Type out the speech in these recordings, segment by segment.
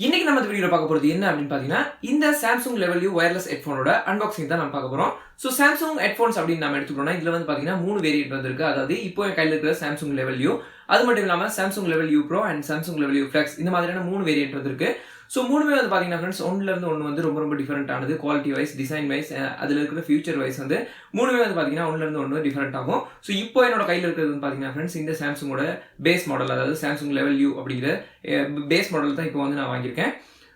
இன்னைக்கு நம்ம இந்த வீடியோல பார்க்க போறது என்ன அப்படின்னு பாத்தீங்கன்னா இந்த Samsung Level U wireless headphone ஓட unboxing தான் நம்ம பார்க்க போறோம். சோ Samsung headphones அப்படின்னு நாம எடுத்துக்கிட்டோம்னா இதுல வந்து பாத்தீங்கன்னா மூணு வேரியன்ட் வந்திருக்கு. அதாவது இப்போ என் கையில இருக்கிற Samsung Level U, அது மட்டும் இல்லாம Samsung Level U Pro and Samsung Level U Flex இந்த மாதிரியான மூணு வேரியன்ட் வந்திருக்கு. சோ மூணுமே வந்து பாத்தீங்கன்னா फ्रेंड्स ஒண்ணுல இருந்து ஒன்னு வந்து ரொம்ப டிஃபரண்ட் ஆனது. குவாலிட்டி வைஸ், டிசைன் வைஸ், அதுல இருக்கிற ஃபியூச்சர் வைஸ் வந்து மூணுமே வந்து பாத்தீங்கன்னா ஒண்ணுல இருந்து ஒன்னு டிஃபரண்ட் ஆகும். சோ இப்போ என்னோட கையில இருக்கிறது வந்து பாத்தீங்கன்னா फ्रेंड्स இந்த Samsung ஓட பேஸ் மாடல், அதாவது Samsung Level U அப்படிங்கிற பேஸ் மாடல் தான் இப்போ வந்து நான் வாங்கியிருக்கேன்.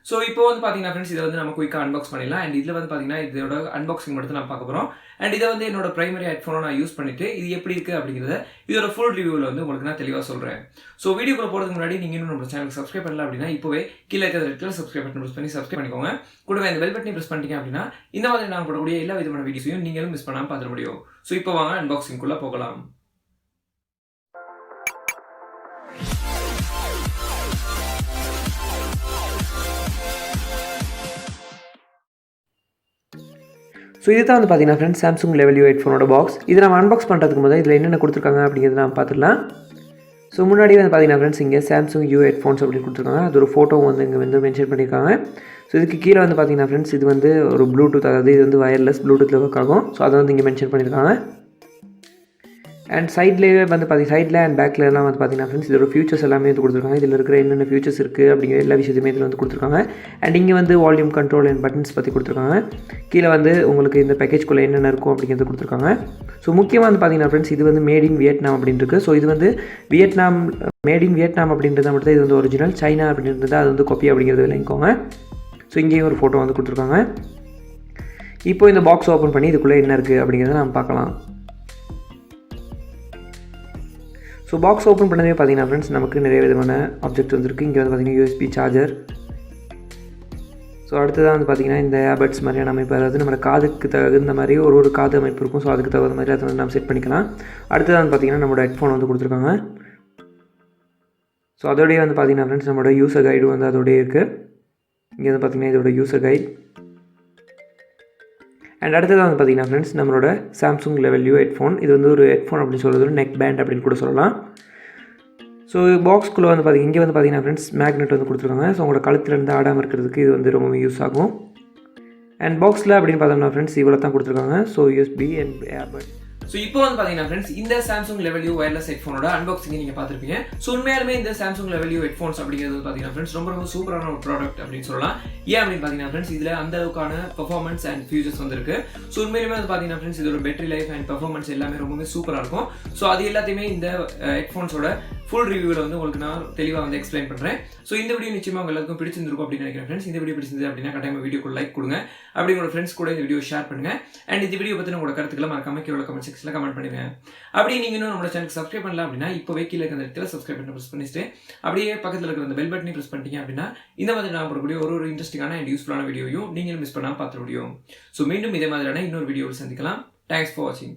ஸோ இப்போ வந்து பார்த்தீங்கன்னா ஃப்ரெண்ட்ஸ் இதை வந்து நம்ம குயிக்காக அன்பாக்ஸ் பண்ணிடலாம். அண்ட் இதில் வந்து பார்த்தீங்கன்னா இதோட அன்பாக்சிங் மட்டும் நான் பார்க்க போகிறோம். அண்ட் இதை வந்து என்னோட பிரைமரி ஹெட்ஃபோனை நான் யூஸ் பண்ணிட்டு இது எப்படி இருக்குது அப்படிங்கிறத இதோட ஃபுல் ரிவ்யூவில் வந்து உங்களுக்கு நான் தெளிவாக சொல்கிறேன். ஸோ வீடியோக்குள்ள போகிறதுக்கு முன்னாடி நீங்கள் இன்னும் நம்ம சேனலுக்கு சப்ஸ்கிரைப் பண்ணல அப்படின்னா இப்போவே கீழே இருக்கிற red colour subscribe button press பண்ணி சப்ஸ்கிரைப் பண்ணிக்கோங்க. கூடவே இந்த பெல் பட்டனை ப்ரெஸ் பண்ணிட்டீங்க அப்படின்னா இந்த மாதிரி நான் போடக்கூடிய எல்லா விதமான வீடியோஸையும் நீங்களும் மிஸ் பண்ணாமல் பார்த்துட முடியும். ஸோ இப்போ வாங்க அன்பாக்சிங்குள்ளே போகலாம். ஸோ இது தான் வந்து பார்த்தீங்கன்னா ஃப்ரெண்ட்ஸ் Samsung Level U ஹெட்ஃபோனோட பாக்ஸ். இதை நம்ம அன்பாக்ஸ் பண்ணுறதுக்கு முதல்ல இதில் என்னென்ன கொடுத்துருக்காங்க அப்படிங்கிறத நம்ம பார்த்துடலாம். ஸோ முன்னாடி வந்து பார்த்தீங்கன்னா ஃப்ரெண்ட்ஸ் இங்கே Samsung U ஹெட்ஃபோன்ஸ் அப்படின்னு கொடுத்துருக்காங்க. அது ஒரு ஃபோட்டோ வந்து இங்கே வந்து மென்ஷன் பண்ணியிருக்காங்க. ஸோ இதுக்கு கீழே வந்து பார்த்தீங்கன்னா ஃப்ரெண்ட்ஸ் இது வந்து ஒரு ப்ளூடூத், அதாவது இது வந்து வயர்லெஸ் ப்ளூடூத்தில் ஒர்க் ஆகும். ஸோ அதை வந்து இங்கே மென்ஷன் பண்ணியிருக்காங்க. அண்ட் சைட்லேயே வந்து சைடில் அண்ட் பேக்கில் எல்லாம் வந்து பார்த்தீங்கன்னா ஃப்ரெண்ட்ஸ் இதோட ஃபியூச்சர்ஸ் எல்லாமே வந்து கொடுத்துருக்காங்க. இதில் இருக்கிற என்னென்ன ஃபியூச்சர்ஸ் இருக்குது அப்படிங்கிற எல்லா விஷயத்தையுமே இதில் வந்து கொடுத்துருக்காங்க. அண்ட் இங்கே வந்து வால்யூம் கண்ட்ரோல் அண்ட் பட்டன்ஸ் பற்றி கொடுத்துருக்காங்க. கீழே வந்து உங்களுக்கு இந்த பேக்கேஜ்குள்ளே என்னென்ன இருக்கும் அப்படிங்கிறது கொடுத்துருக்காங்க. ஸோ முக்கியமாக வந்து பார்த்தீங்கன்னா ஃப்ரெண்ட்ஸ் இது வந்து மேட் இன் வியட்நாம் அப்படின்ட்டு. ஸோ இது வந்து மேட் இன் வியட்நாம் அப்படின்றத மட்டும் தான் இது வந்து ஒரிஜினல். சைனா அப்படின்றது அது வந்து காப்பி அப்படிங்கிறது விளங்கிக்கோங்க. ஸோ இங்கேயும் ஒரு ஃபோட்டோ வந்து கொடுத்துருக்காங்க. இப்போ இந்த பாக்ஸ் ஓப்பன் பண்ணி இதுக்குள்ளே என்ன இருக்குது அப்படிங்கிறத நம்ம பார்க்கலாம். ஸோ பாக்ஸ் ஓப்பன் பண்ணதே பார்த்தீங்கன்னா ஃப்ரெண்ட்ஸ் நமக்கு நிறைய விதமான ஆப்ஜெக்ட் வந்துருக்கு. இங்கே வந்து பார்த்தீங்கன்னா USB சார்ஜர். ஸோ அடுத்ததாக வந்து பார்த்தீங்கன்னா இந்த ஏர்பட்ஸ் மாதிரியான அமைப்பு, அதாவது நம்ம காதுக்கு தகுந்த மாதிரி ஒரு காது அமைப்பு இருக்கும். ஸோ அதுக்கு தகுந்த மாதிரி அதை வந்து நம்ம செட் பண்ணிக்கலாம். அடுத்ததாக வந்து பார்த்தீங்கன்னா நம்மளோட ஹெட்ஃபோன் வந்து கொடுத்துருக்காங்க. ஸோ அதோடய வந்து பார்த்தீங்கன்னா ஃப்ரெண்ட்ஸ் நம்மளோட யூசர் கைடு வந்து அதோடய இருக்குது. இங்கே வந்து பார்த்தீங்கன்னா இதோட யூசர் கைடு. அண்ட் அடுத்ததாக வந்து பார்த்தீங்கன்னா ஃப்ரெண்ட்ஸ் நம்மளோட Samsung Level U ஹெட்ஃபோன். இது வந்து ஒரு ஹெட்ஃபோன் அப்படின்னு சொல்கிறது, ஒரு நெக் பேண்ட் அப்படின்னு கூட சொல்லலாம். ஸோ பாக்ஸ்குள்ளே வந்து பார்த்தீங்கன்னா இங்கே வந்து பார்த்தீங்கன்னா ஃப்ரெண்ட்ஸ் மேக்னெட் வந்து கொடுத்துருக்காங்க. ஸோ உங்களோட கழுத்துலேருந்து ஆடாமல் இருக்கிறதுக்கு இது வந்து ரொம்பவே யூஸ் ஆகும். அண்ட் பாக்ஸில் அப்படின்னு பார்த்தோம்னா ஃப்ரெண்ட்ஸ் இவ்வளோ தான் கொடுத்துருக்காங்க. So USB and earbud. So இப்போ வந்து பார்த்தீங்கன்னா ஃப்ரெண்ட்ஸ் இந்த Samsung Level U wireless ஹெட்ஃபோனோட அன்பாக்சிங் நீங்கள் பார்த்துருப்பீங்க. ஸோ உண்மையாலுமே இந்த Samsung Level U ஹெட்ஃபோன்ஸ் அப்படிங்கிறது பார்த்தீங்கன்னா ஃப்ரெண்ட்ஸ் ரொம்ப சூப்பரான ஒரு ப்ராடக்ட் அப்படின்னு சொல்லலாம். ஏன் அப்படின்னு பார்த்தீங்கன்னா ஃப்ரெண்ட்ஸ் இதில் அந்த அளவுக்கான பெர்ஃபார்மன்ஸ் அண்ட் ஃபியூச்சர்ஸ் வந்துருக்கு. ஸோ உண்மையிலுமே வந்து பார்த்தீங்கன்னா ஃப்ரெண்ட்ஸ் இதோட பேட்டரி லைஃப் அண்ட் பெர்ஃபார்மன்ஸ் எல்லாமே ரொம்பவே சூப்பராக இருக்கும். ஸோ அது எல்லாத்தையுமே இந்த ஹெட்ஃபோன்ஸோட ஃபுல் ரிவ்யூவில் வந்து உங்களுக்கு நான் தெளிவாக வந்து எக்ஸ்பிளைன் பண்ணுறேன். ஸோ இந்த வீடியோ நிச்சயமாக உங்களுக்கு எல்லாருக்கும் பிடிச்சிருந்திருக்கும் அப்படின்னு நினைக்கிறேன் ஃப்ரெண்ட்ஸ். இந்த வீடியோ பிடிச்சிருந்தது அப்படின்னா கட்டாயமாக வீடியோக்கு லைக் கொடுங்க. அப்படி உங்களோட ஃப்ரெண்ட்ஸ் கூட இந்த வீடியோ ஷேர் பண்ணுங்க. அண்ட் இந்த வீடியோ பற்றி உங்களோட கருத்துக்களை மறக்காம கீழே கமெண்ட் செக்ஷனில் கமெண்ட் பண்ணுங்க. அப்படி நீங்கள் இன்னும் நம்மளோட சேனலுக்கு சப்ஸ்கிரைப் பண்ணல அப்படின்னா இப்போவே கீழே இருக்கிற இடத்துல சப்ஸ்கிரைப் பண்ணி ப்ரெஸ் பண்ணிட்டு அப்படியே பக்கத்தில் இருக்கிற அந்த பெல் பட்டனை ப்ரெஸ் பண்ணிட்டீங்க அப்படின்னா இந்த மாதிரி நான் போடக்கூடிய ஒரு இன்ட்ரெஸ்டிங்கான அண்ட் யூஸ்ஃபுல்லான வீடியோவையும் நீங்கள் மிஸ் பண்ணாமல் பார்த்துட முடியும். ஸோ மீண்டும் இதே மாதிரியான இன்னொரு வீடியோவில் சந்திக்கலாம். தேங்க்ஸ் ஃபார் வாட்சிங்.